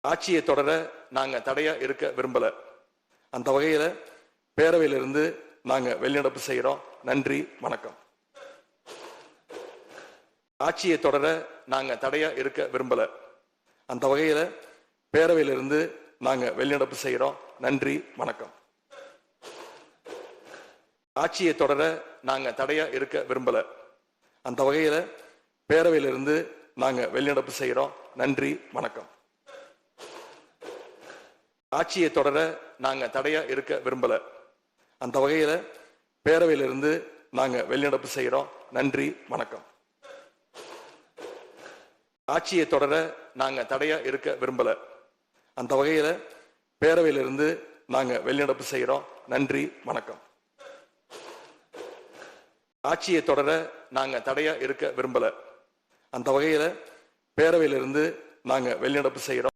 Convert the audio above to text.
ஆட்சியை தொடர நாங்க தடையா இருக்க விரும்பல. அந்த வகையில பேரவையிலிருந்து நாங்க வெளிநடப்பு செய்யறோம். நன்றி, வணக்கம். ஆட்சியை தொடர நாங்க தடையா இருக்க விரும்பல. அந்த வகையில பேரவையிலிருந்து நாங்க வெளிநடப்பு செய்யறோம். நன்றி, வணக்கம். ஆட்சியை தொடர நாங்க தடையா இருக்க விரும்பல. அந்த வகையில பேரவையிலிருந்து நாங்க வெளிநடப்பு செய்யறோம். நன்றி, வணக்கம். ஆட்சியை தொடர நாங்க தடையா இருக்க விரும்பல. அந்த வகையில பேரவையிலிருந்து நாங்க வெளிநடப்பு செய்யறோம். நன்றி, வணக்கம். ஆட்சியை தொடர நாங்க தடையா இருக்க விரும்பல. அந்த வகையில பேரவையிலிருந்து நாங்க வெளிநடப்பு செய்யறோம். நன்றி, வணக்கம். ஆட்சியை தொடர நாங்க தடையா இருக்க விரும்பல. அந்த வகையில பேரவையிலிருந்து நாங்க வெளிநடப்பு செய்யறோம்.